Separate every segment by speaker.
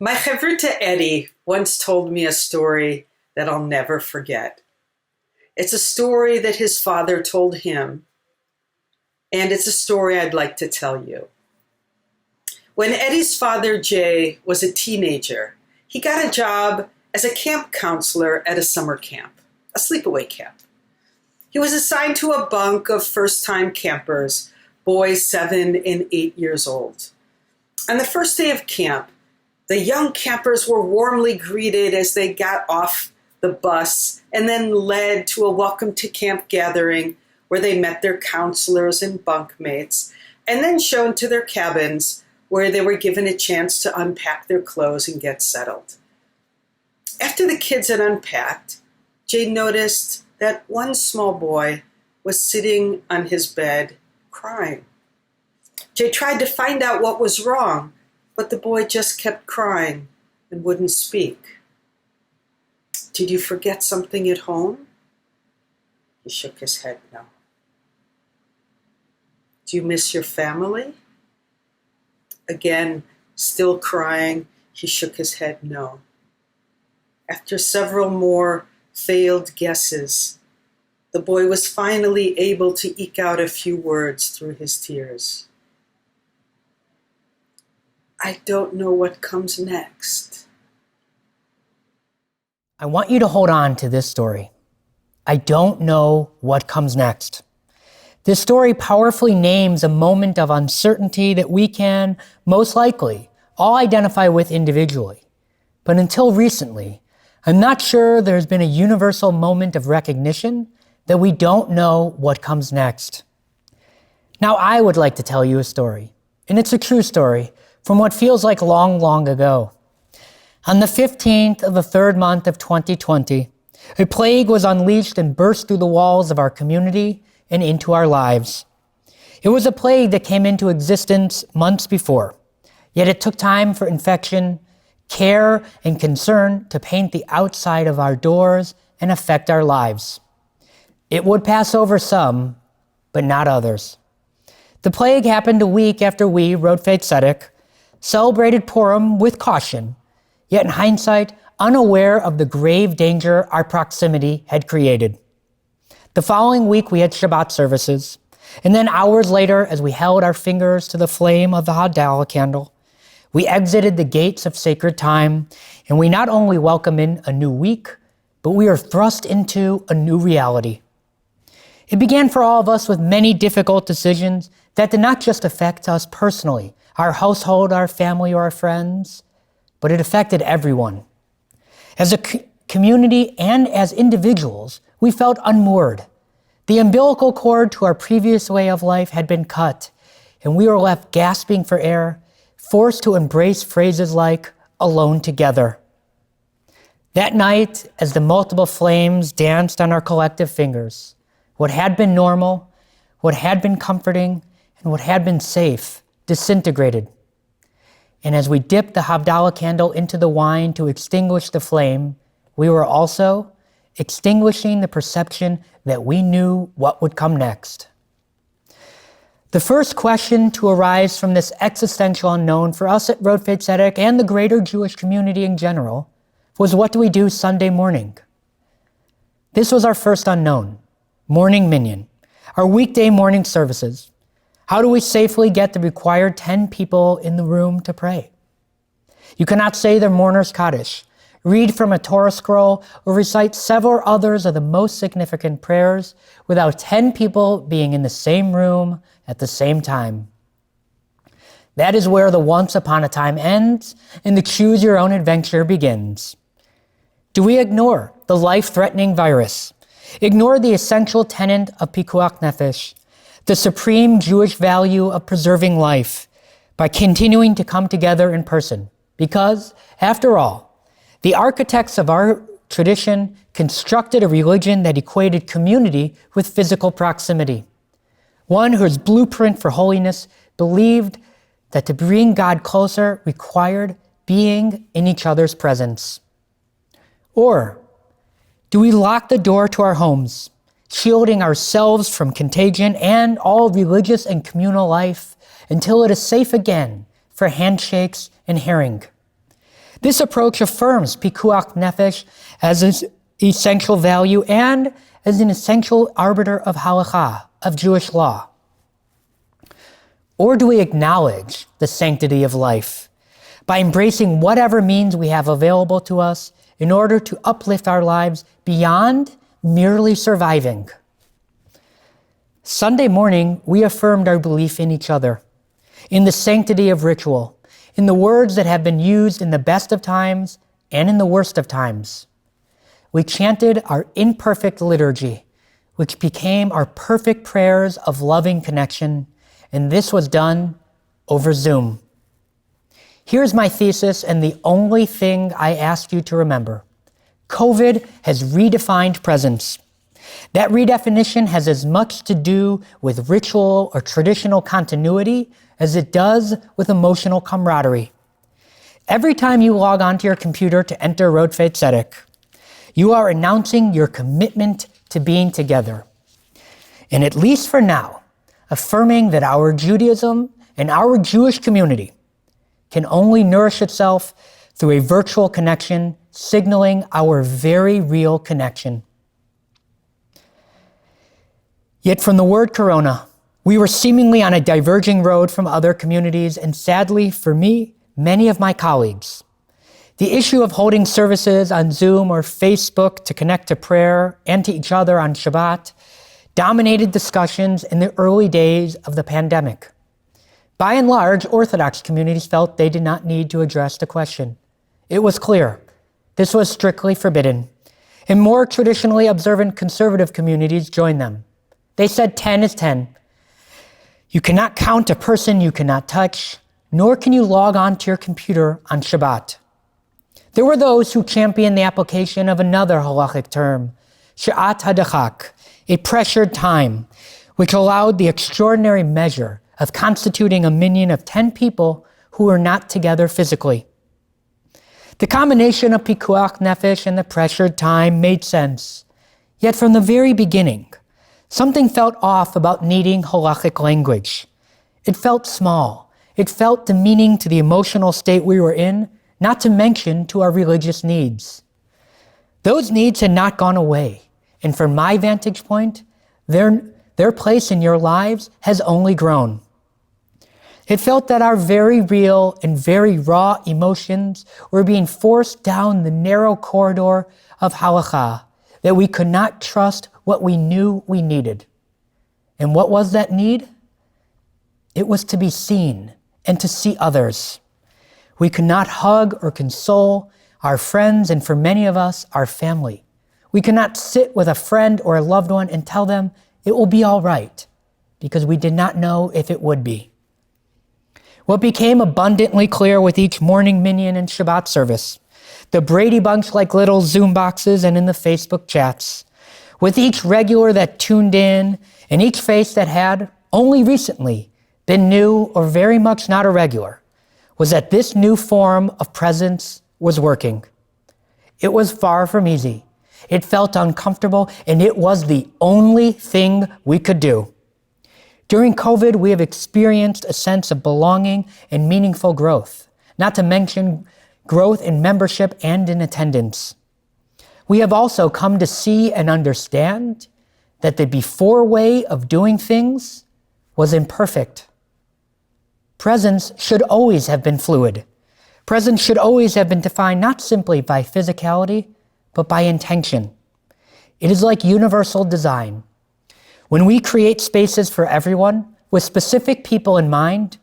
Speaker 1: My chavruta Eddie once told me a story that I'll never forget. It's a story that his father told him, and it's a story I'd like to tell you. When Eddie's father, Jay, was a teenager, he got a job as a camp counselor at a summer camp, a sleepaway camp. He was assigned to a bunk of first-time campers, boys 7 and 8 years old. On the first day of camp, the young campers were warmly greeted as they got off the bus and then led to a welcome to camp gathering where they met their counselors and bunkmates, and then shown to their cabins where they were given a chance to unpack their clothes and get settled. After the kids had unpacked, Jay noticed that one small boy was sitting on his bed crying. Jay tried to find out what was wrong, but the boy just kept crying and wouldn't speak. "Did you forget something at home?" He shook his head no. "Do you miss your family?" Again, still crying, he shook his head no. After several more failed guesses, the boy was finally able to eke out a few words through his tears. "I don't know what comes next."
Speaker 2: I want you to hold on to this story. I don't know what comes next. This story powerfully names a moment of uncertainty that we can, most likely, all identify with individually. But until recently, I'm not sure there's been a universal moment of recognition that we don't know what comes next. Now I would like to tell you a story, and it's a true story from what feels like long, long ago. On the 15th of the third month of 2020, a plague was unleashed and burst through the walls of our community and into our lives. It was a plague that came into existence months before, yet it took time for infection, care, and concern to paint the outside of our doors and affect our lives. It would pass over some, but not others. The plague happened a week after we, Rodefinition Tzedek, celebrated Purim with caution, yet in hindsight, unaware of the grave danger our proximity had created. The following week, we had Shabbat services, and then hours later, as we held our fingers to the flame of the Havdalah candle, we exited the gates of sacred time, and we not only welcome in a new week, but we are thrust into a new reality. It began for all of us with many difficult decisions that did not just affect us personally, our household, our family, or our friends, but it affected everyone. As a community and as individuals, we felt unmoored. The umbilical cord to our previous way of life had been cut, and we were left gasping for air, forced to embrace phrases like alone together. That night, as the multiple flames danced on our collective fingers, what had been normal, what had been comforting, and what had been safe disintegrated. And as we dipped the Havdalah candle into the wine to extinguish the flame, we were also extinguishing the perception that we knew what would come next. The first question to arise from this existential unknown for us at Rodefinition Tzedek and the greater Jewish community in general was, what do we do Sunday morning? This was our first unknown, morning Minyan, our weekday morning services. How do we safely get the required 10 people in the room to pray? You cannot say the mourner's Kaddish, read from a Torah scroll, or recite several others of the most significant prayers without 10 people being in the same room at the same time. That is where the once upon a time ends and the choose your own adventure begins. Do we ignore the life-threatening virus, ignore the essential tenet of pikuach nefesh, the supreme Jewish value of preserving life, by continuing to come together in person? Because, after all, the architects of our tradition constructed a religion that equated community with physical proximity. One whose blueprint for holiness believed that to bring God closer required being in each other's presence. Or do we lock the door to our homes, shielding ourselves from contagion and all religious and communal life until it is safe again for handshakes and herring? This approach affirms pikuach nefesh as an essential value and as an essential arbiter of halakha, of Jewish law. Or do we acknowledge the sanctity of life by embracing whatever means we have available to us in order to uplift our lives beyond merely surviving? Sunday morning, we affirmed our belief in each other, in the sanctity of ritual, in the words that have been used in the best of times and in the worst of times. We chanted our imperfect liturgy, which became our perfect prayers of loving connection, and this was done over Zoom. Here's my thesis and the only thing I ask you to remember. COVID has redefined presence. That redefinition has as much to do with ritual or traditional continuity as it does with emotional camaraderie. Every time you log onto your computer to enter Rodfei Tzedek, you are announcing your commitment to being together. And at least for now, affirming that our Judaism and our Jewish community can only nourish itself through a virtual connection, signaling our very real connection. Yet from the word corona, we were seemingly on a diverging road from other communities, and sadly for me, many of my colleagues. The issue of holding services on Zoom or Facebook to connect to prayer and to each other on Shabbat dominated discussions in the early days of the pandemic. By and large, Orthodox communities felt they did not need to address the question. It was clear this was strictly forbidden, and more traditionally observant conservative communities joined them. They said 10 is 10. You cannot count a person you cannot touch, nor can you log on to your computer on Shabbat. There were those who championed the application of another halachic term, sha'at hadachak, a pressured time, which allowed the extraordinary measure of constituting a minyan of 10 people who were not together physically. The combination of pikuach nefesh and the pressured time made sense. Yet from the very beginning, something felt off about needing halachic language. It felt small. It felt demeaning to the emotional state we were in, not to mention to our religious needs. Those needs had not gone away, and from my vantage point, their place in your lives has only grown. It felt that our very real and very raw emotions were being forced down the narrow corridor of halakha, that we could not trust what we knew we needed. And what was that need? It was to be seen and to see others. We could not hug or console our friends, and for many of us, our family. We could not sit with a friend or a loved one and tell them it will be all right, because we did not know if it would be. What became abundantly clear with each morning minyan and Shabbat service, the Brady Bunch like little Zoom boxes and in the Facebook chats, with each regular that tuned in and each face that had, only recently, been new or very much not a regular, was that this new form of presence was working. It was far from easy. It felt uncomfortable, and it was the only thing we could do. During COVID, we have experienced a sense of belonging and meaningful growth, not to mention growth in membership and in attendance. We have also come to see and understand that the before way of doing things was imperfect. Presence should always have been fluid. Presence should always have been defined not simply by physicality, but by intention. It is like universal design. When we create spaces for everyone with specific people in mind,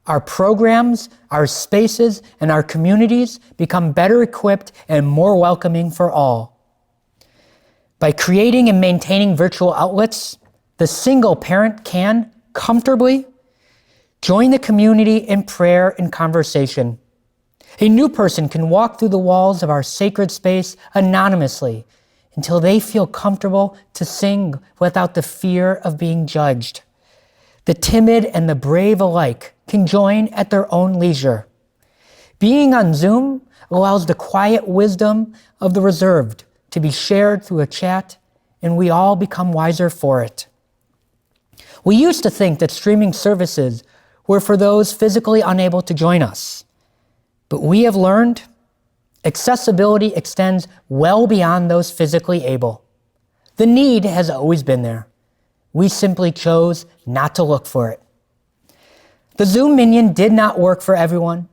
Speaker 2: our programs, our spaces, and our communities become better equipped and more welcoming for all. By creating and maintaining virtual outlets, the single parent can comfortably join the community in prayer and conversation. A new person can walk through the walls of our sacred space anonymously until they feel comfortable to sing without the fear of being judged. The timid and the brave alike can join at their own leisure. Being on Zoom allows the quiet wisdom of the reserved to be shared through a chat, and we all become wiser for it. We used to think that streaming services were for those physically unable to join us. But we have learned Accessibility extends well beyond those physically able. The need has always been there. We simply chose not to look for it. The Zoom Minyan did not work for everyone,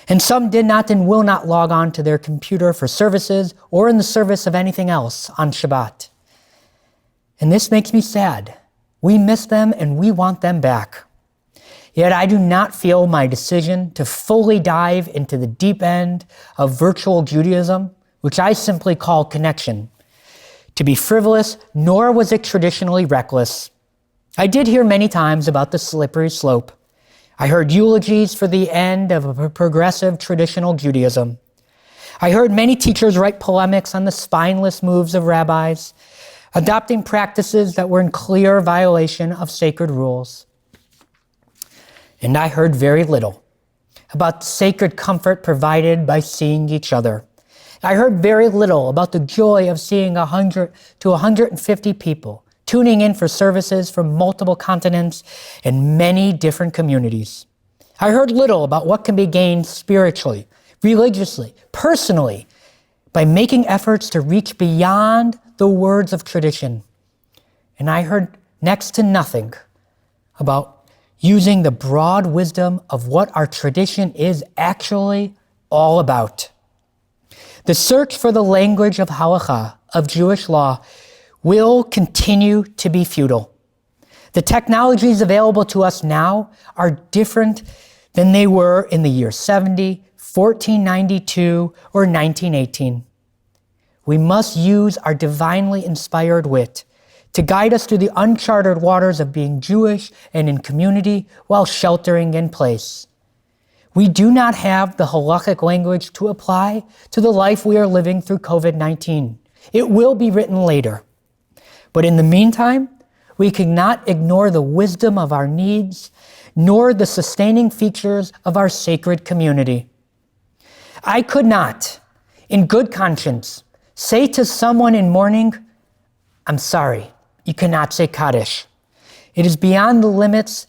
Speaker 2: and some did not and will not log on to their computer for services or in the service of anything else on Shabbat. And this makes me sad. We miss them and we want them back. Yet I do not feel my decision to fully dive into the deep end of virtual Judaism, which I simply call connection, to be frivolous, nor was it traditionally reckless. I did hear many times about the slippery slope. I heard eulogies for the end of a progressive traditional Judaism. I heard many teachers write polemics on the spineless moves of rabbis, adopting practices that were in clear violation of sacred rules. And I heard very little about the sacred comfort provided by seeing each other. I heard very little about the joy of seeing 100 to 150 people tuning in for services from multiple continents and many different communities. I heard little about what can be gained spiritually, religiously, personally, by making efforts to reach beyond the words of tradition. And I heard next to nothing about using the broad wisdom of what our tradition is actually all about. The search for the language of halakha, of Jewish law, will continue to be futile. The technologies available to us now are different than they were in the year 70, 1492, or 1918. We must use our divinely inspired wit to guide us through the uncharted waters of being Jewish and in community while sheltering in place. We do not have the halakhic language to apply to the life we are living through COVID-19. It will be written later. But in the meantime, we cannot ignore the wisdom of our needs, nor the sustaining features of our sacred community. I could not, in good conscience, say to someone in mourning, "I'm sorry, you cannot say Kaddish." It is beyond the limits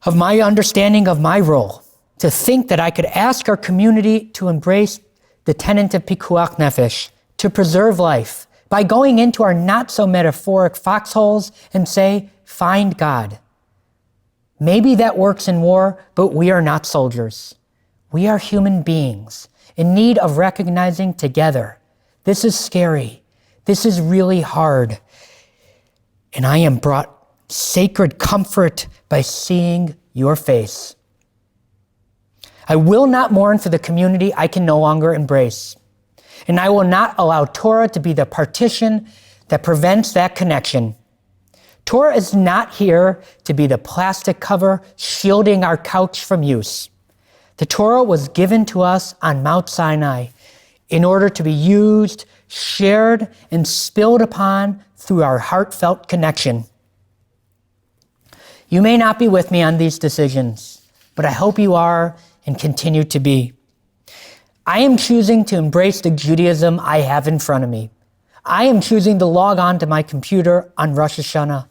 Speaker 2: of my understanding of my role to think that I could ask our community to embrace the tenet of pikuach nefesh, to preserve life, by going into our not-so-metaphoric foxholes and say, "Find God." Maybe that works in war, but we are not soldiers. We are human beings in need of recognizing together, this is scary, this is really hard, and I am brought sacred comfort by seeing your face. I will not mourn for the community I can no longer embrace, and I will not allow Torah to be the partition that prevents that connection. Torah is not here to be the plastic cover shielding our couch from use. The Torah was given to us on Mount Sinai in order to be used, shared, and spilled upon through our heartfelt connection. You may not be with me on these decisions, but I hope you are and continue to be. I am choosing to embrace the Judaism I have in front of me. I am choosing to log on to my computer on Rosh Hashanah,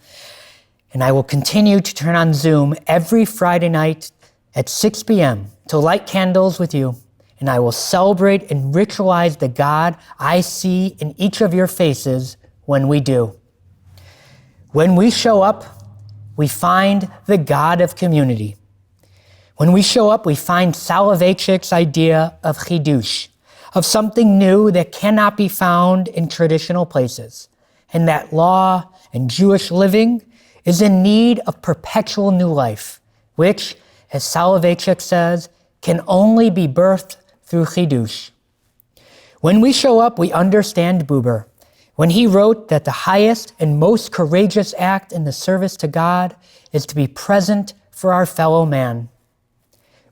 Speaker 2: and I will continue to turn on Zoom every Friday night at 6 p.m. to light candles with you, and I will celebrate and ritualize the God I see in each of your faces when we do. When we show up, we find the God of community. When we show up, we find Soloveitchik's idea of chidush, of something new that cannot be found in traditional places, and that law and Jewish living is in need of perpetual new life, which, as Soloveitchik says, can only be birthed through chidush. When we show up, we understand Buber, when he wrote that the highest and most courageous act in the service to God is to be present for our fellow man.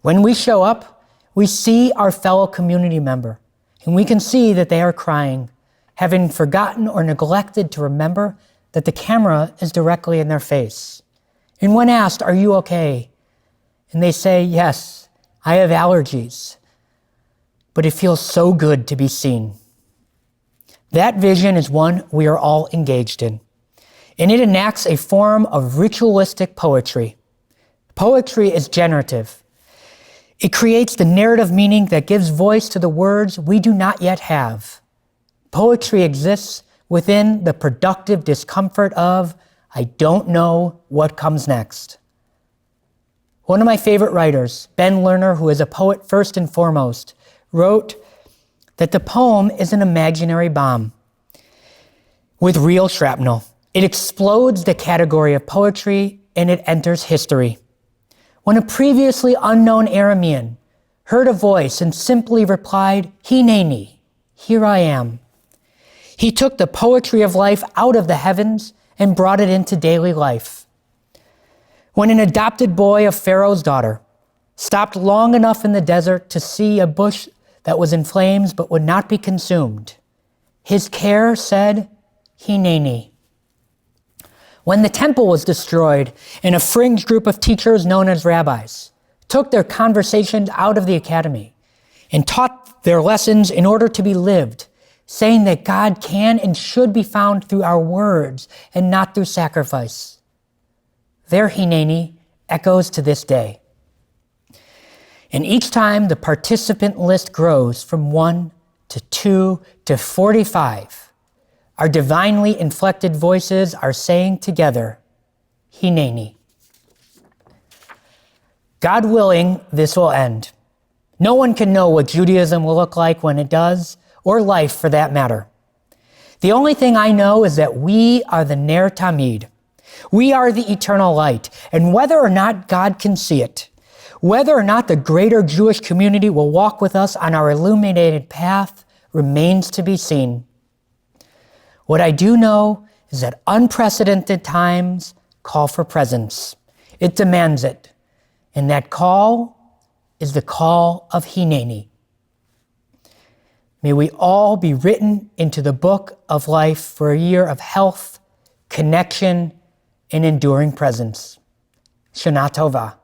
Speaker 2: When we show up, we see our fellow community member, and we can see that they are crying, having forgotten or neglected to remember that the camera is directly in their face. And when asked, "Are you okay?" and they say, "Yes, I have allergies," but it feels so good to be seen. That vision is one we are all engaged in, and it enacts a form of ritualistic poetry. Poetry is generative. It creates the narrative meaning that gives voice to the words we do not yet have. Poetry exists within the productive discomfort of, I don't know what comes next. One of my favorite writers, Ben Lerner, who is a poet first and foremost, wrote that the poem is an imaginary bomb with real shrapnel. It explodes the category of poetry and it enters history. When a previously unknown Aramean heard a voice and simply replied, Hineni, here I am, he took the poetry of life out of the heavens and brought it into daily life. When an adopted boy of Pharaoh's daughter stopped long enough in the desert to see a bush that was in flames but would not be consumed, his care said, Hineni. When the temple was destroyed and a fringe group of teachers known as rabbis took their conversations out of the academy and taught their lessons in order to be lived, saying that God can and should be found through our words and not through sacrifice, their Hineni echoes to this day. And each time the participant list grows from 1 to 2 to 45, our divinely inflected voices are saying together, Hineni. God willing, this will end. No one can know what Judaism will look like when it does, or life for that matter. The only thing I know is that we are the Ner Tamid. We are the eternal light, and whether or not God can see it, whether or not the greater Jewish community will walk with us on our illuminated path remains to be seen. What I do know is that unprecedented times call for presence. It demands it. And that call is the call of Hineni. May we all be written into the book of life for a year of health, connection, and enduring presence. Shana Tova.